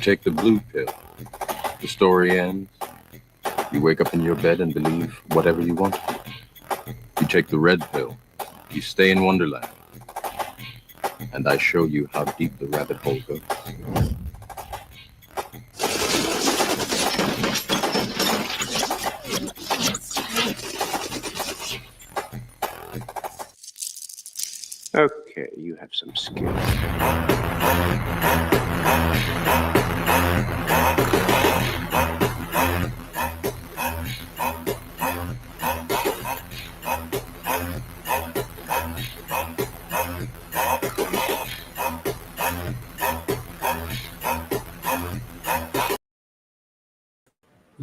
take the blue pill. The story ends. You wake up in your bed and believe whatever you want. You take the red pill. You stay in Wonderland. And I show you how deep the rabbit hole goes. Okay, you have some skill.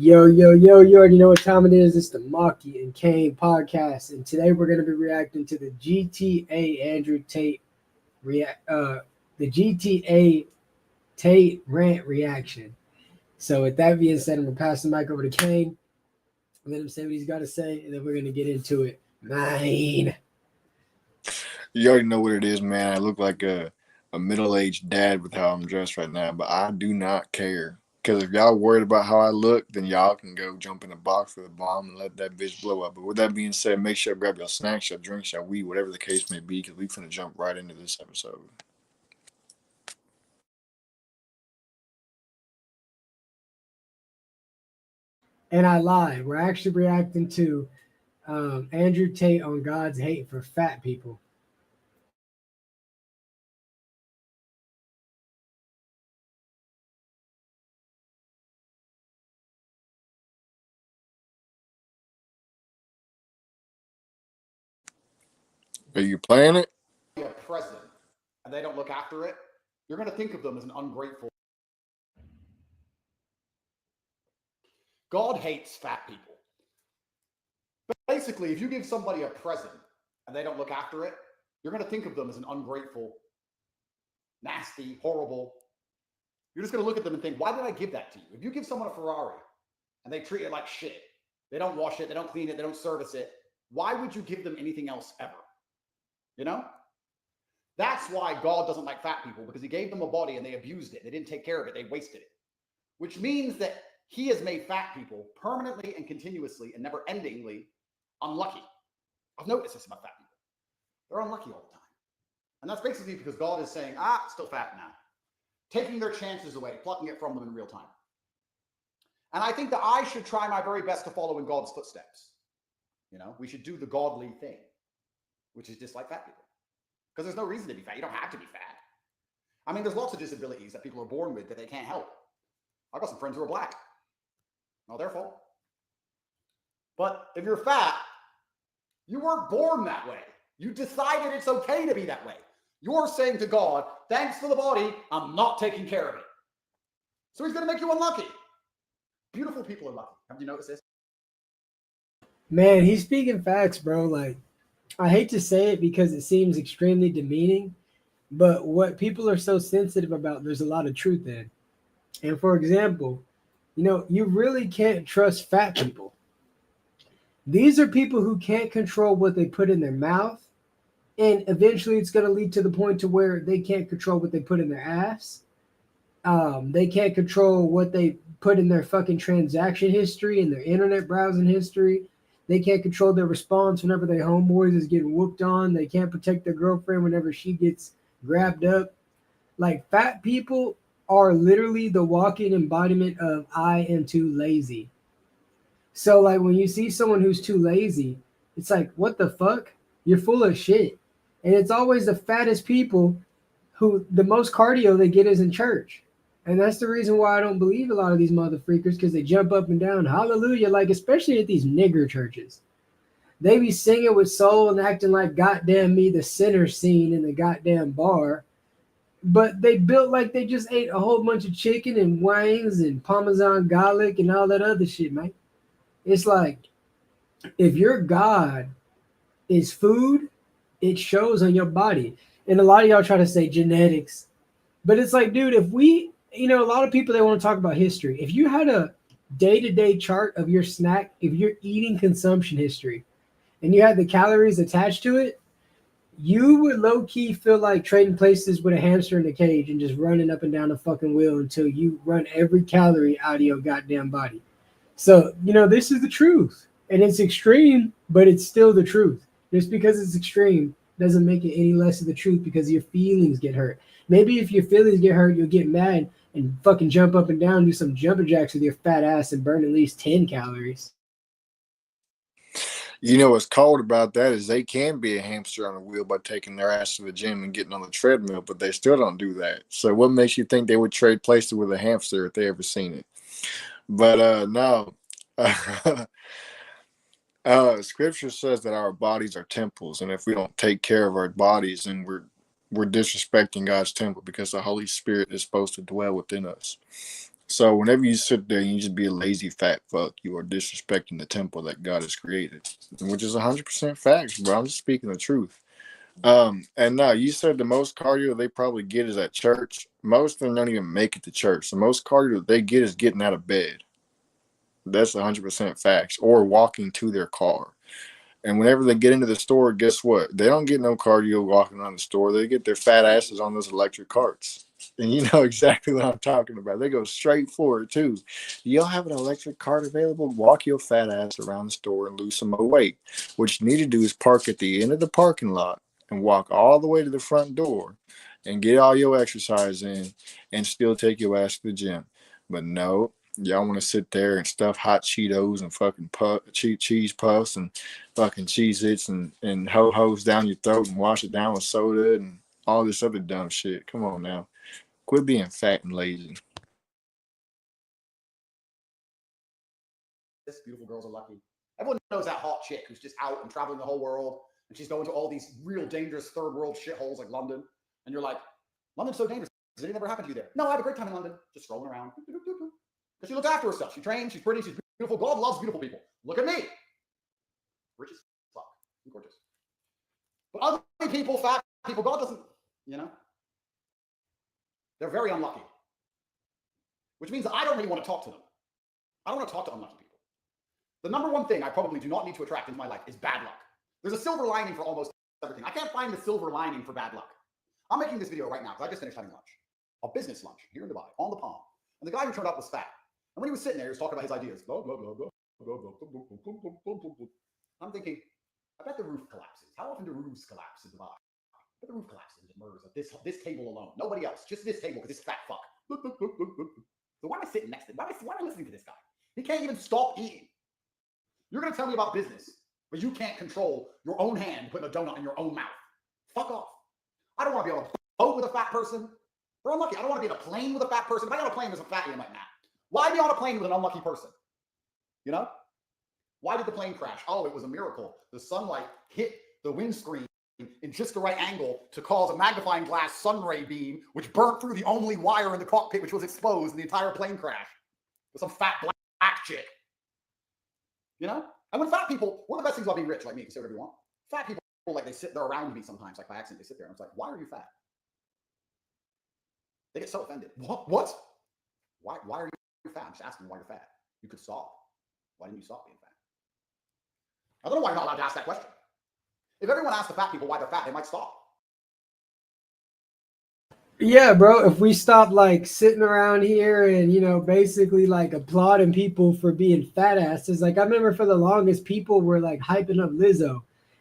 Yo, you already know what time it is. It's the Maki and Kane podcast, and today we're going to be reacting to the GTA Andrew Tate the GTA Tate rant reaction. So with that being said, I'm going to pass the mic over to Kane, let him say what he's got to say, and then we're going to get into it. Mine. You already know what it is, man. I look like a middle-aged dad with how I'm dressed right now, but I do not care. Because if y'all worried about how I look, then y'all can go jump in a box with a bomb and let that bitch blow up. But with that being said, make sure to grab your snacks, your drinks, your weed, whatever the case may be, because we finna jump right into this episode. And I lied. We're actually reacting to Andrew Tate on God's hate for fat people. Are you playing it? A president and they don't look after it, you're going to think of them as an ungrateful. God hates fat people. But basically, if you give somebody a present and they don't look after it, you're going to think of them as an ungrateful, nasty, horrible. You're just going to look at them and think, why did I give that to you? If you give someone a Ferrari and they treat it like shit, they don't wash it, they don't clean it, they don't service it, why would you give them anything else ever? You know? That's why God doesn't like fat people, because he gave them a body and they abused it. They didn't take care of it. They wasted it, which means that he has made fat people permanently and continuously and never endingly unlucky. I've noticed this about fat people. They're unlucky all the time. And that's basically because God is saying, still fat now, taking their chances away, plucking it from them in real time. And I think that I should try my very best to follow in God's footsteps. You know, we should do the godly thing, which is dislike fat people. Because there's no reason to be fat. You don't have to be fat. I mean, there's lots of disabilities that people are born with that they can't help. I've got some friends who are black. Not their fault. But if you're fat, you weren't born that way. You decided it's okay to be that way. You're saying to God, thanks for the body, I'm not taking care of it. So he's going to make you unlucky. Beautiful people are lucky. Have you noticed this? Man, he's speaking facts, bro. Like, I hate to say it because it seems extremely demeaning, but what people are so sensitive about, there's a lot of truth in. And for example, you know, you really can't trust fat people. These are people who can't control what they put in their mouth, and eventually it's going to lead to the point to where they can't control what they put in their ass. They can't control what they put in their fucking transaction history and their internet browsing history. They can't control their response whenever their homeboys is getting whooped on. They can't protect their girlfriend whenever she gets grabbed up. Like, fat people are literally the walking embodiment of I am too lazy. So like when you see someone who's too lazy, it's like, what the fuck? You're full of shit. And it's always the fattest people who the most cardio they get is in church. And that's the reason why I don't believe a lot of these motherfreakers, because they jump up and down, hallelujah, like especially at these nigger churches. They be singing with soul and acting like goddamn me, the sinner scene in the goddamn bar. But they built like they just ate a whole bunch of chicken and wings and Parmesan garlic and all that other shit, man. It's like, if your God is food, it shows on your body. And a lot of y'all try to say genetics. But it's like, dude, if we, you know, a lot of people, they want to talk about history. If you had a day-to-day chart of your snack, if you're eating consumption history, and you had the calories attached to it, you would low key feel like trading places with a hamster in a cage and just running up and down the fucking wheel until you run every calorie out of your goddamn body. So, this is the truth. And it's extreme, but it's still the truth. Just because it's extreme doesn't make it any less of the truth because your feelings get hurt. Maybe if your feelings get hurt, you'll get mad and fucking jump up and down, do some jumping jacks with your fat ass and burn at least 10 calories. You know what's cold about that is they can be a hamster on a wheel by taking their ass to the gym and getting on the treadmill, but they still don't do that. So what makes you think they would trade places with a hamster if they ever seen it? But no. Scripture says that our bodies are temples, and if we don't take care of our bodies, then we're disrespecting God's temple because the Holy Spirit is supposed to dwell within us. So whenever you sit there and you just be a lazy fat fuck, you are disrespecting the temple that God has created, which is 100% facts, bro. I'm just speaking the truth. And now you said the most cardio they probably get is at church. Most of them don't even make it to church. The most cardio they get is getting out of bed. That's 100% facts, or walking to their car. And whenever they get into the store, guess what? They don't get no cardio walking around the store. They get their fat asses on those electric carts. And you know exactly what I'm talking about. They go straight for it, too. Y'all have an electric cart available? Walk your fat ass around the store and lose some more weight. What you need to do is park at the end of the parking lot and walk all the way to the front door and get all your exercise in and still take your ass to the gym. But no, y'all want to sit there and stuff hot Cheetos and fucking cheese puffs and fucking Cheez-Its and ho-hos down your throat and wash it down with soda and all this other dumb shit. Come on now. Quit being fat and lazy. This beautiful girls are lucky. Everyone knows that hot chick who's just out and traveling the whole world, and she's going to all these real dangerous third world shitholes like London. And you're like, London's so dangerous. Does anything ever happen to you there? No, I had a great time in London, just strolling around. Because she looks after herself. She trains, she's pretty, she's beautiful. God loves beautiful people. Look at me. Rich as fuck. I'm gorgeous. But ugly people, fat people, God doesn't, they're very unlucky. Which means that I don't really want to talk to them. I don't want to talk to unlucky people. The number one thing I probably do not need to attract into my life is bad luck. There's a silver lining for almost everything. I can't find the silver lining for bad luck. I'm making this video right now because I just finished having lunch. A business lunch here in Dubai, on the Palm. And the guy who turned up was fat. And when he was sitting there, he was talking about his ideas. Blah, blah, blah, blah, blah, blah, blah, blah, blah, blah. I'm thinking, I bet the roof collapses. How often do roofs collapse in Dubai? I bet the roof collapses and MERS at this table alone. Nobody else. Just this table because this fat fuck. So why am I sitting next to him? Why am I listening to this guy? He can't even stop eating. You're going to tell me about business, but you can't control your own hand putting a donut in your own mouth. Fuck off. I don't want to be on a boat with a fat person. They're unlucky. I don't want to be on a plane with a fat person. If I get on a plane with a fat, I'm like, nah. Why be on a plane with an unlucky person? You know? Why did the plane crash? Oh, it was a miracle. The sunlight hit the windscreen in just the right angle to cause a magnifying glass sun ray beam, which burnt through the only wire in the cockpit, which was exposed, and the entire plane crashed. With some fat black chick. You know? And when fat people, one of the best things about being rich, like me, you can say whatever you want. Fat people, like they're around me sometimes, like by accident, they sit there and it's like, why are you fat? They get so offended. What? Why are you fat? I'm just asking why you're fat. You could stop. Why didn't you stop being fat? I don't know why you're not allowed to ask that question. If everyone asked the fat people why they're fat, they might stop. Yeah, bro. If we stop like sitting around here and, basically like applauding people for being fat asses. Like I remember for the longest people were like hyping up Lizzo.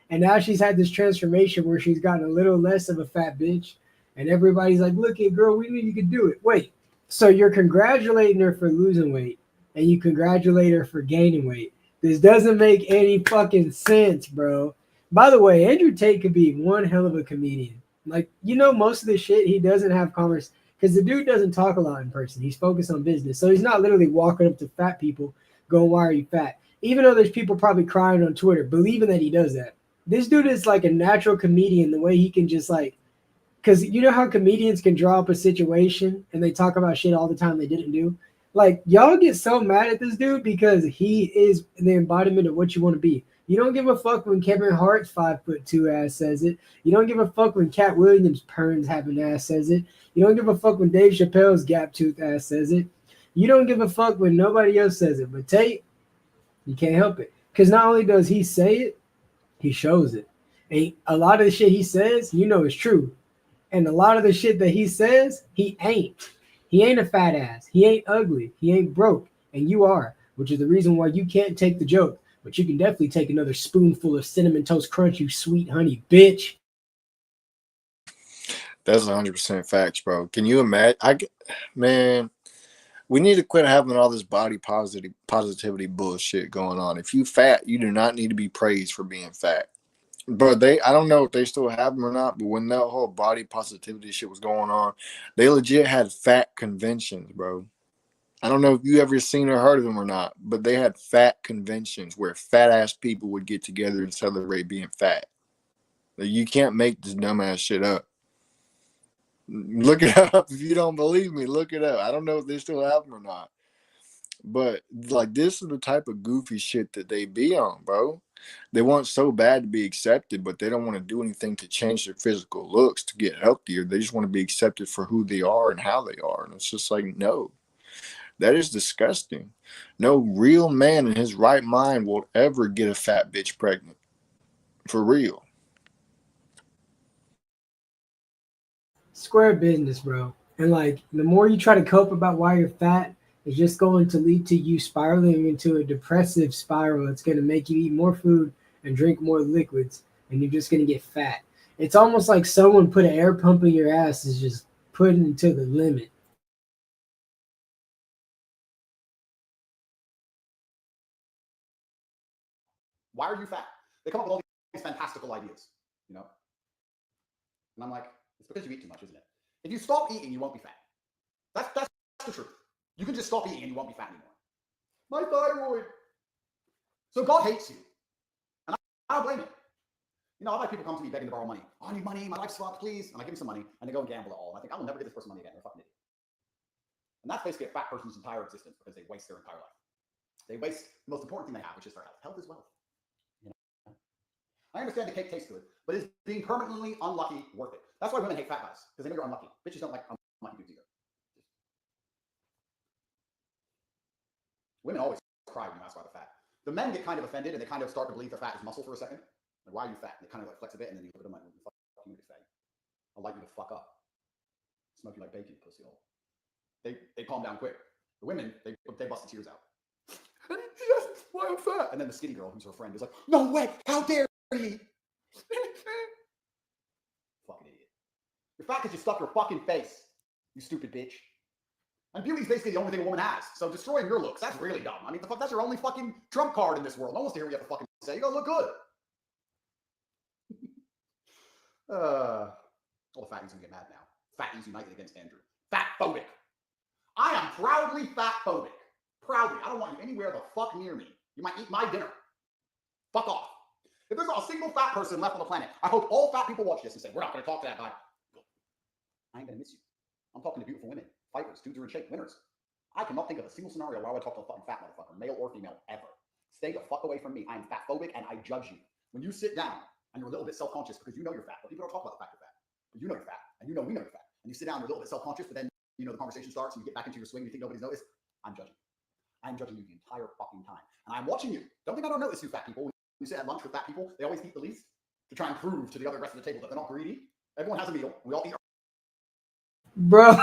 And now she's had this transformation where she's gotten a little less of a fat bitch. And everybody's like, look at girl, we knew you could do it. Wait, so you're congratulating her for losing weight and you congratulate her for gaining weight. This doesn't make any fucking sense, bro. By the way, Andrew Tate could be one hell of a comedian. Like, most of the shit he doesn't have converse because the dude doesn't talk a lot in person. He's focused on business. So he's not literally walking up to fat people going, why are you fat? Even though there's people probably crying on Twitter, believing that he does that. This dude is like a natural comedian, the way he can just like, because you know how comedians can draw up a situation and they talk about shit all the time they didn't do? Like, y'all get so mad at this dude because he is the embodiment of what you want to be. You don't give a fuck when Kevin Hart's 5'2" ass says it. You don't give a fuck when Cat Williams' perns having ass says it. You don't give a fuck when Dave Chappelle's gap tooth ass says it. You don't give a fuck when nobody else says it. But Tate, you can't help it. Because not only does he say it, he shows it. And a lot of the shit he says, you know, is true. And a lot of the shit that he says, he ain't. He ain't a fat ass. He ain't ugly. He ain't broke. And you are, which is the reason why you can't take the joke. But you can definitely take another spoonful of cinnamon toast crunch, you sweet honey bitch. That's 100% facts, bro. Can you imagine? Man, we need to quit having all this body positivity bullshit going on. If you fat, you do not need to be praised for being fat. But I don't know if they still have them or not, but when that whole body positivity shit was going on, they legit had fat conventions, bro. I don't know if you ever seen or heard of them or not, but they had fat conventions where fat ass people would get together and celebrate being fat. Like, you can't make this dumbass shit up. Look it up. If you don't believe me, look it up. I don't know if they still have them or not. But like, this is the type of goofy shit that they be on, bro. They want so bad to be accepted, but they don't want to do anything to change their physical looks to get healthier. They just want to be accepted for who they are and how they are. And it's just like, no, that is disgusting. No real man in his right mind will ever get a fat bitch pregnant. For real. Square business, bro. And like the more you try to cope about why you're fat, it's just going to lead to you spiraling into a depressive spiral. It's going to make you eat more food and drink more liquids, and you're just going to get fat. It's almost like someone put an air pump in your ass is just putting it to the limit. Why are you fat? They come up with all these fantastical ideas, you know? And I'm like, it's because you eat too much, isn't it? If you stop eating, you won't be fat. That's the truth. You can just stop eating and you won't be fat anymore. My thyroid. So God hates you. And I don't blame him. You know, I've had people come to me begging to borrow money. Oh, I need money. My life's fucked, please. And I give them some money and they go and gamble it all. And I think, I will never give this person money again. They're a fucking idiot. And that's basically a fat person's entire existence because they waste their entire life. They waste the most important thing they have, which is their health. Health is wealth. You know? I understand the cake tastes good, but is being permanently unlucky worth it? That's why women hate fat guys, because they know you're unlucky. Bitches don't like unlucky dudes either. Women always cry when you ask why they're fat. The men get kind of offended and they kind of start to believe their fat is muscle for a second. Like, why are you fat? And they kind of like flex a bit and then you look at them like, fuck you, fat. I'll like you to fuck up. Smoke you like bacon, pussy hole. They calm down quick. The women, they bust the tears out. Yes, why I'm fat. And then the skinny girl, who's her friend, is like, no way, how dare he? Fucking idiot. You're fat because you stuck your fucking face, you stupid bitch. And beauty's basically the only thing a woman has. So destroying your looks, that's really dumb. I mean, the fuck, that's your only fucking trump card in this world. No one's to hear what you have to fucking say. You gotta look good. All the fatties gonna get mad now. Fatties united against Andrew. Fat phobic. I am proudly fat phobic. Proudly. I don't want you anywhere the fuck near me. You might eat my dinner. Fuck off. If there's not a single fat person left on the planet, I hope all fat people watch this and say, we're not going to talk to that guy. I ain't going to miss you. I'm talking to beautiful women, fighters, dudes who are in shape, winners. I cannot think of a single scenario where I would talk to a fucking fat motherfucker, male or female, ever. Stay the fuck away from me. I am fat phobic and I judge you. When you sit down and you're a little bit self-conscious because you know you're fat, but people don't talk about the fact you're fat. But you know you're fat, and you know we know you're fat. And you sit down, you're a little bit self-conscious, but then you know the conversation starts and you get back into your swing and you think nobody's noticed. I'm judging you. I'm judging you the entire fucking time. And I'm watching you. Don't think I don't notice you fat people. When you sit at lunch with fat people, they always eat the least to try and prove to the other rest of the table that they're not greedy. Everyone has a meal. We all eat our Bro,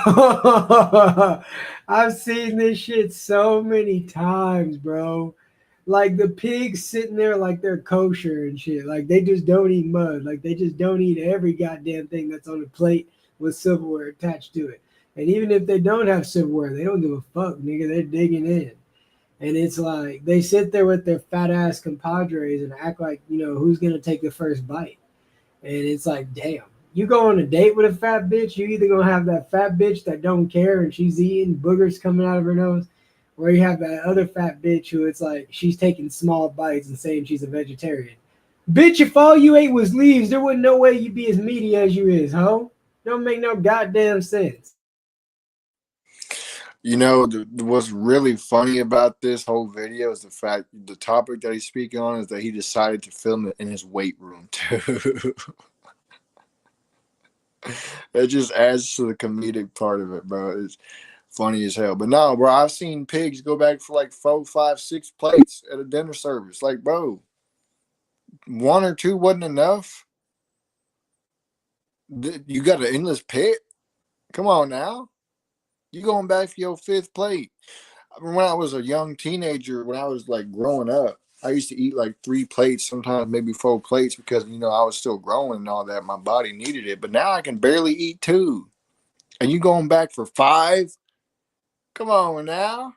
I've seen this shit so many times, bro. Like the pigs sitting there like they're kosher and shit. Like they just don't eat mud. Like they just don't eat every goddamn thing that's on the plate with silverware attached to it. And even if they don't have silverware, they don't give a fuck, nigga. They're digging in. And it's like they sit there with their fat ass compadres and act like, you know, who's gonna take the first bite. And it's like, damn. You go on a date with a fat bitch, you either gonna have that fat bitch that don't care and she's eating boogers coming out of her nose, or you have that other fat bitch who it's like she's taking small bites and saying she's a vegetarian. Bitch, if all you ate was leaves, there wasn't no way you'd be as meaty as you is, ho. Don't make no goddamn sense. You know, what's really funny about this whole video is the fact the topic that he's speaking on is that he decided to film it in his weight room too. It just adds to the comedic part of it, bro. It's funny as hell. But no, bro, I've seen pigs go back for like 4, 5, 6 plates at a dinner service. Like, bro, 1 or 2 wasn't enough. You got an endless pit? Come on now. You going back for your 5th plate. When I was a young teenager, when I was like growing up, I used to eat like 3 plates, sometimes maybe 4 plates because, I was still growing and all that. My body needed it. But now I can barely eat 2. And you going back for 5? Come on now.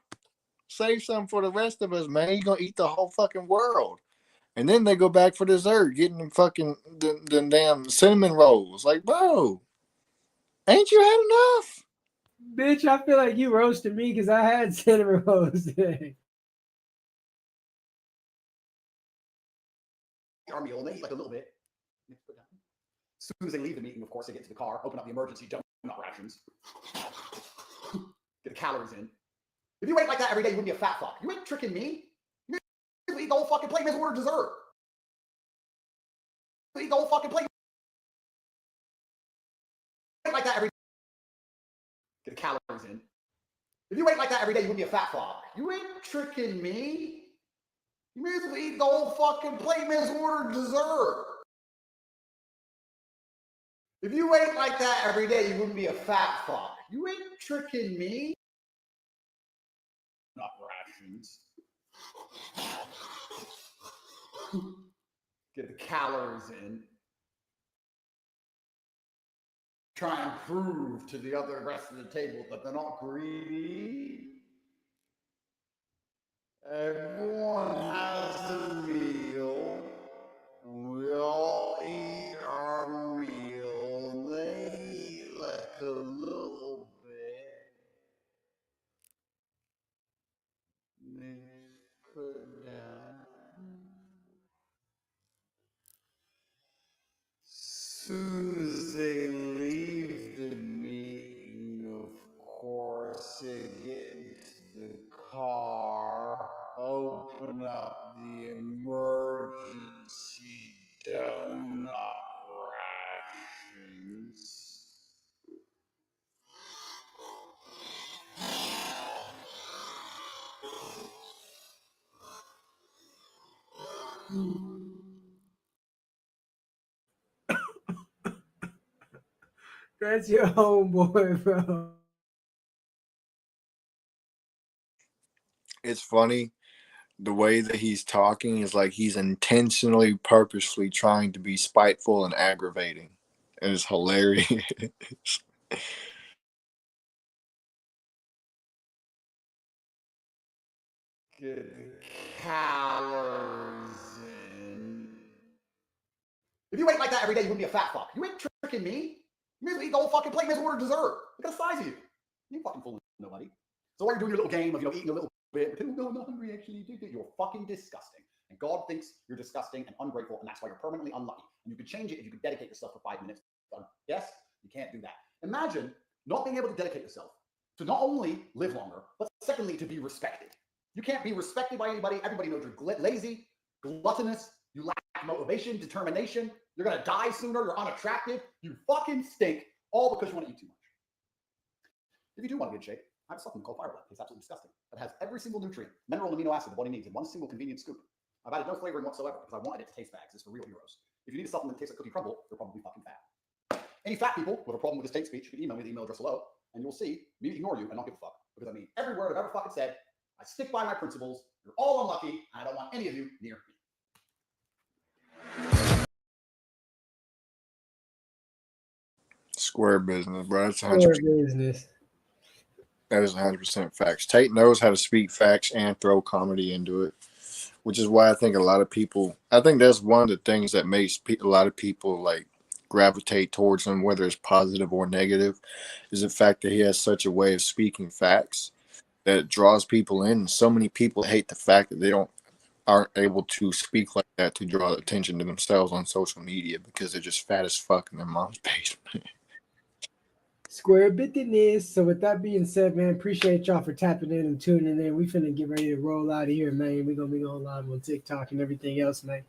Save some for the rest of us, man. You going to eat the whole fucking world. And then they go back for dessert, getting them fucking the damn cinnamon rolls. Like, bro, ain't you had enough? Bitch, I feel like you roasted me because I had cinnamon rolls today. Our meal, and they eat like a little bit. As soon as they leave the meeting, of course, they get to the car, open up the emergency donut rations, get the calories in. If you ate like that every day, you wouldn't be a fat fuck. You ain't tricking me. You eat the whole fucking plate, and order dessert. You eat the whole fucking plate. You ate like that every day. Get the calories in. If you ate like that every day, you wouldn't be a fat fuck. You ain't tricking me. You may as well eat the whole fucking plate, may as well order dessert. If you ate like that every day, you wouldn't be a fat fuck. You ain't tricking me. Not rations. Get the calories in. Try and prove to the other rest of the table that they're not greedy. Everyone has a meal. We all eat our meal. They eat like a little bit. They put it down. Soon as they leave the meeting, of course, they get into the car, open up the emergency donut rations. That's your homeboy, bro. It's funny. The way that he's talking is like he's intentionally, purposefully trying to be spiteful and aggravating. And it's hilarious. Get the calories in. If you ate like that every day, you wouldn't be a fat fuck. You ain't tricking me. You may as well eat the whole fucking plate, you may as well order dessert. Look at the size of you. You ain't fucking fooling nobody. So while you're doing your little game of, eating a little bit, pretend, no, I'm not hungry, actually, you're fucking disgusting. And God thinks you're disgusting and ungrateful, and that's why you're permanently unlucky. And you could change it if you could dedicate yourself for 5 minutes. Yes, you can't do that. Imagine not being able to dedicate yourself to not only live longer, but secondly, to be respected. You can't be respected by anybody. Everybody knows you're lazy, gluttonous, you lack motivation, determination. You're going to die sooner. You're unattractive. You fucking stink, all because you want to eat too much. If you do want to get in shape, I have a supplement called Fire Blood. It's absolutely disgusting. It has every single nutrient, mineral, and amino acid the body needs in one single convenient scoop. I've added no flavoring whatsoever because I wanted it to taste bags. It's for real heroes. If you need a supplement that tastes like cookie crumble, you're probably fucking fat. Any fat people who have a problem with this Tate speech, you can email me the email address below, and you'll see me ignore you and not give a fuck. Because I mean every word I've ever fucking said. I stick by my principles. You're all unlucky, and I don't want any of you near me. Square business, bro. That's Square 100%. business. That is 100% facts. Tate knows how to speak facts and throw comedy into it, which is why I think a lot of people. I think that's one of the things that makes a lot of people like gravitate towards him, whether it's positive or negative, is the fact that he has such a way of speaking facts that it draws people in. So many people hate the fact that they aren't able to speak like that to draw attention to themselves on social media because they're just fat as fuck in their mom's basement. Square business. So with that being said, man, appreciate y'all for tapping in and tuning in. We finna get ready to roll out of here, man. We're gonna be going live on TikTok and everything else, man.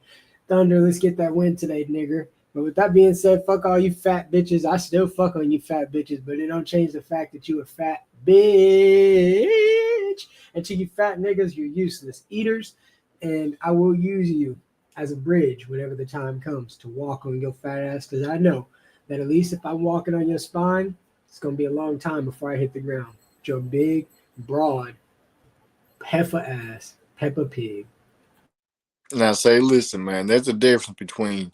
Thunder, let's get that win today, nigger. But with that being said, fuck all you fat bitches. I still fuck on you fat bitches, but it don't change the fact that you a fat bitch. And to you fat niggas, you're useless eaters. And I will use you as a bridge whenever the time comes to walk on your fat ass, because I know that at least if I'm walking on your spine, it's gonna be a long time before I hit the ground. Your big, broad, heifer ass, Peppa Pig. Now, say, listen, man, there's a difference between,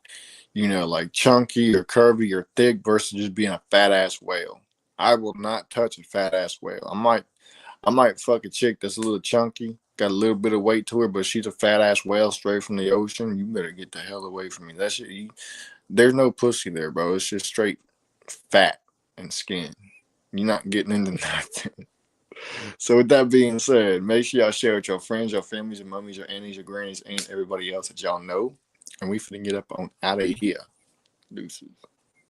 like chunky or curvy or thick versus just being a fat ass whale. I will not touch a fat ass whale. I might fuck a chick that's a little chunky, got a little bit of weight to her, but she's a fat ass whale straight from the ocean. You better get the hell away from me. That shit, there's no pussy there, bro. It's just straight fat and skin. You're not getting into nothing. So with that being said, make sure y'all share with your friends, your families, your mummies, your aunties, your grannies, and everybody else that y'all know. And we finna get up on out of here. Deuces.